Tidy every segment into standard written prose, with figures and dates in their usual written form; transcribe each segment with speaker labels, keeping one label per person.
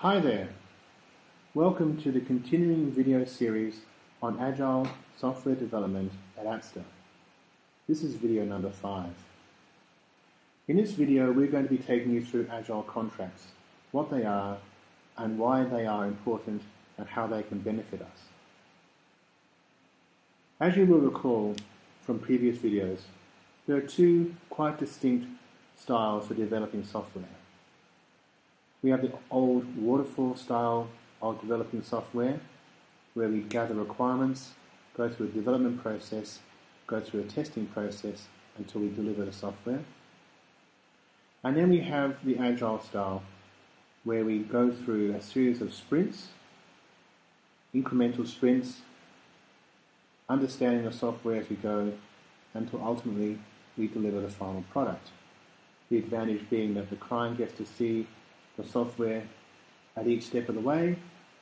Speaker 1: Hi there, welcome to the continuing video series on Agile software development at Appster. This is video number 5. In this video we're going to be taking you through Agile Contracts, what they are and why they are important and how they can benefit us. As you will recall from previous videos, there are two quite distinct styles for developing software. We have the old waterfall style of developing software, where we gather requirements, go through a development process, go through a testing process until we deliver the software. And then we have the agile style, where we go through a series of sprints, incremental sprints, understanding the software as we go, until ultimately we deliver the final product. The advantage being that the client gets to see the software at each step of the way,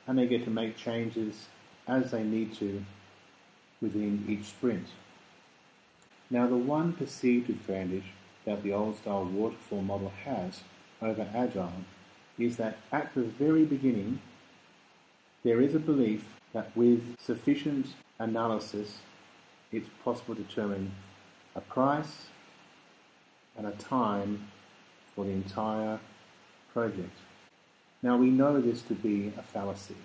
Speaker 1: and they get to make changes as they need to within each sprint. Now, the one perceived advantage that the old style waterfall model has over Agile is that at the very beginning there is a belief that with sufficient analysis it's possible to determine a price and a time for the entire project. Now, we know this to be a fallacy.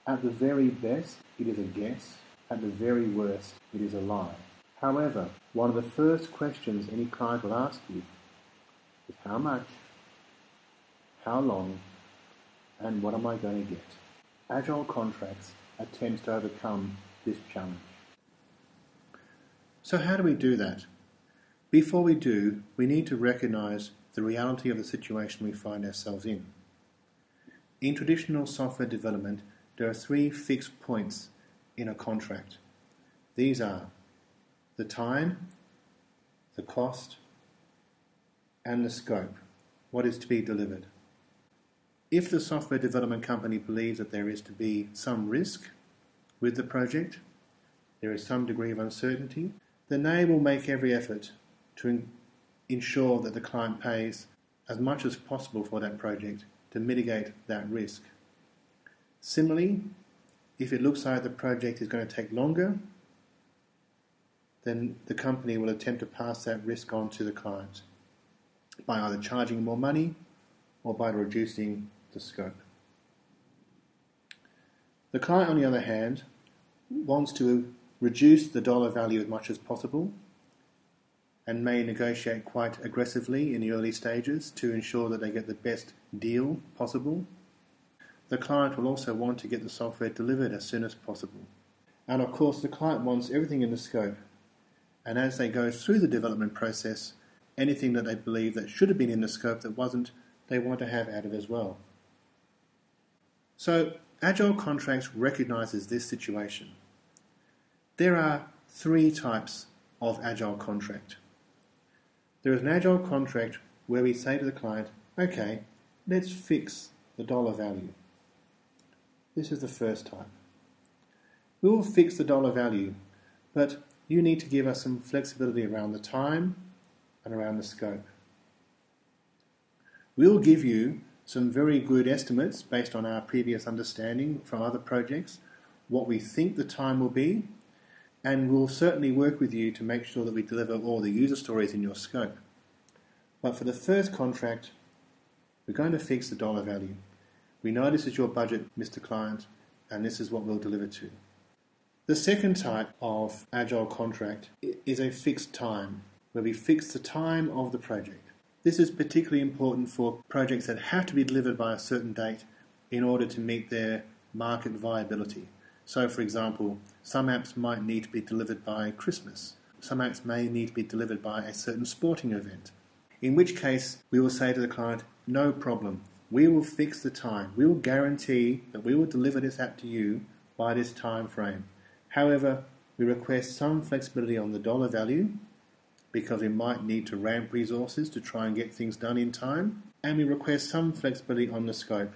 Speaker 1: At the very best, it is a guess. At the very worst, it is a lie. However, one of the first questions any client will ask you is how much, how long, and what am I going to get? Agile Contracts attempts to overcome this challenge. So how do we do that? Before we do, we need to recognize the reality of the situation we find ourselves in. In traditional software development, there are 3 fixed points in a contract. These are the time, the cost, and the scope, what is to be delivered. If the software development company believes that there is to be some risk with the project, there is some degree of uncertainty, then they will make every effort to ensure that the client pays as much as possible for that project to mitigate that risk. Similarly, if it looks like the project is going to take longer, then the company will attempt to pass that risk on to the client by either charging more money or by reducing the scope. The client, on the other hand, wants to reduce the dollar value as much as possible and may negotiate quite aggressively in the early stages to ensure that they get the best deal possible. The client will also want to get the software delivered as soon as possible. And of course, the client wants everything in the scope. And as they go through the development process, anything that they believe that should have been in the scope that wasn't, they want to have added as well. So, Agile Contracts recognizes this situation. There are 3 types of Agile Contract. There is an Agile Contract where we say to the client, okay, let's fix the dollar value. This is the first type. We will fix the dollar value, but you need to give us some flexibility around the time and around the scope. We'll give you some very good estimates based on our previous understanding from other projects, what we think the time will be, and we'll certainly work with you to make sure that we deliver all the user stories in your scope. But for the first contract, we're going to fix the dollar value. We know this is your budget, Mr. Client, and this is what we'll deliver to. The second type of Agile Contract is a fixed time, where we fix the time of the project. This is particularly important for projects that have to be delivered by a certain date in order to meet their market viability. So, for example, some apps might need to be delivered by Christmas. Some apps may need to be delivered by a certain sporting event. In which case, we will say to the client, no problem. We will fix the time. We will guarantee that we will deliver this app to you by this time frame. However, we request some flexibility on the dollar value because we might need to ramp resources to try and get things done in time. And we request some flexibility on the scope.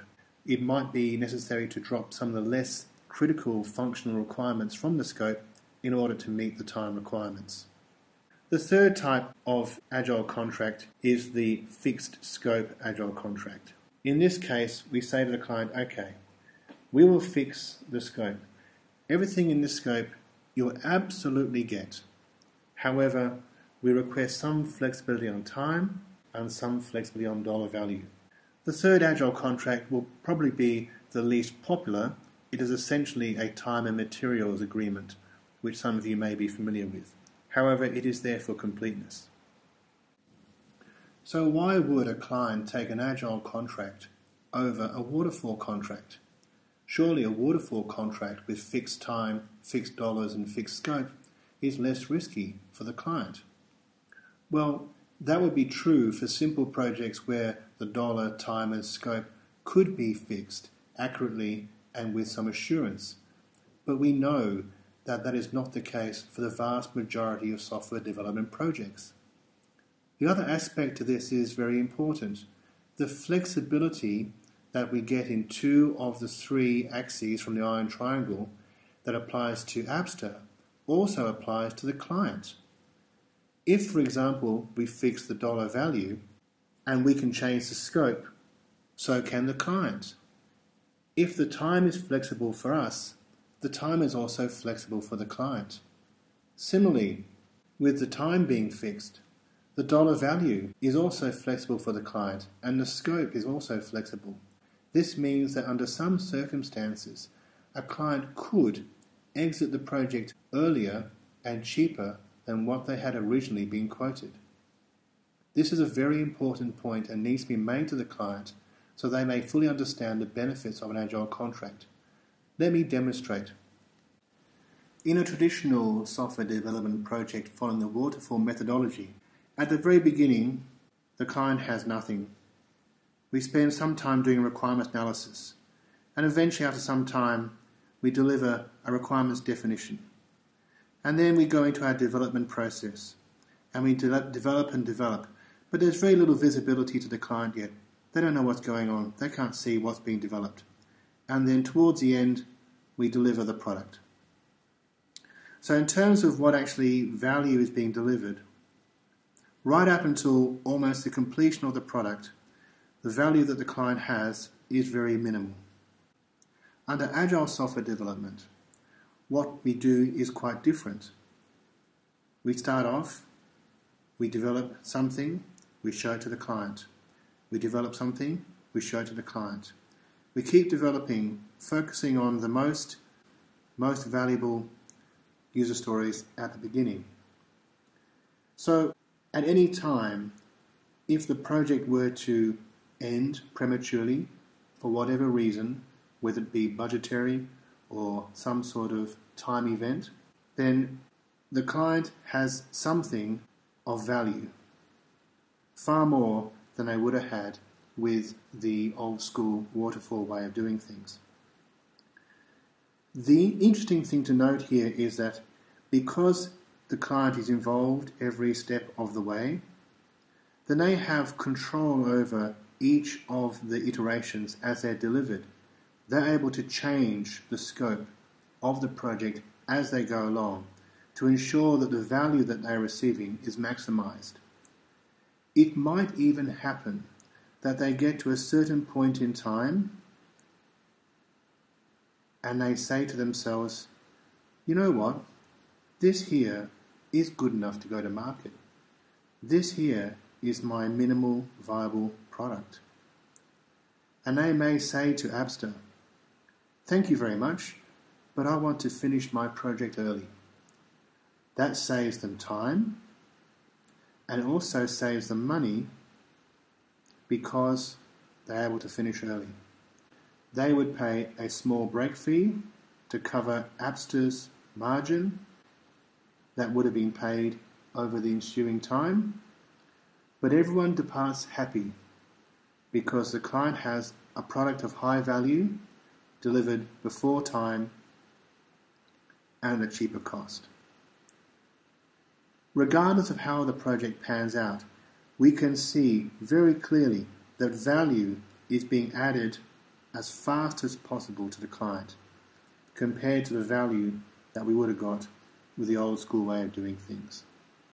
Speaker 1: It might be necessary to drop some of the less critical functional requirements from the scope in order to meet the time requirements. The third type of Agile contract is the fixed scope Agile contract. In this case, we say to the client, okay, we will fix the scope. Everything in this scope you'll absolutely get. However, we request some flexibility on time and some flexibility on dollar value. The third Agile contract will probably be the least popular. It is essentially a time and materials agreement, which some of you may be familiar with. However, it is there for completeness. So why would a client take an Agile contract over a waterfall contract? Surely a waterfall contract with fixed time, fixed dollars and fixed scope is less risky for the client. Well, that would be true for simple projects where the dollar, time and scope could be fixed accurately and with some assurance. But we know that that is not the case for the vast majority of software development projects. The other aspect to this is very important. The flexibility that we get in two of the three axes from the iron triangle that applies to Appster also applies to the client. If, for example, we fix the dollar value and we can change the scope, so can the client. If the time is flexible for us, the time is also flexible for the client. Similarly, with the time being fixed, the dollar value is also flexible for the client and the scope is also flexible. This means that under some circumstances, a client could exit the project earlier and cheaper than what they had originally been quoted. This is a very important point and needs to be made to the client so they may fully understand the benefits of an Agile contract. Let me demonstrate. In a traditional software development project following the waterfall methodology, at the very beginning, the client has nothing. We spend some time doing requirements analysis, and eventually after some time, we deliver a requirements definition. And then we go into our development process, and we develop, but there's very little visibility to the client yet. They don't know what's going on. They can't see what's being developed. And then towards the end, we deliver the product. So in terms of what actually value is being delivered, right up until almost the completion of the product, the value that the client has is very minimal. Under Agile software development, what we do is quite different. We start off, we develop something, we show it to the client. We develop something, we show it to the client. We keep developing, focusing on the most valuable user stories at the beginning. So at any time, if the project were to end prematurely for whatever reason, whether it be budgetary or some sort of time event, then the client has something of value, far more than they would have had with the old school waterfall way of doing things. The interesting thing to note here is that because the client is involved every step of the way, then they have control over each of the iterations as they're delivered. They're able to change the scope of the project as they go along to ensure that the value that they're receiving is maximized. It might even happen that they get to a certain point in time and they say to themselves, you know what, this here is good enough to go to market. This here is my minimal viable product. And they may say to Appster, thank you very much, but I want to finish my project early. That saves them time and it also saves them money because they're able to finish early. They would pay a small break fee to cover Appster's margin that would have been paid over the ensuing time, but everyone departs happy because the client has a product of high value delivered before time and at a cheaper cost. Regardless of how the project pans out, we can see very clearly that value is being added as fast as possible to the client compared to the value that we would have got with the old school way of doing things.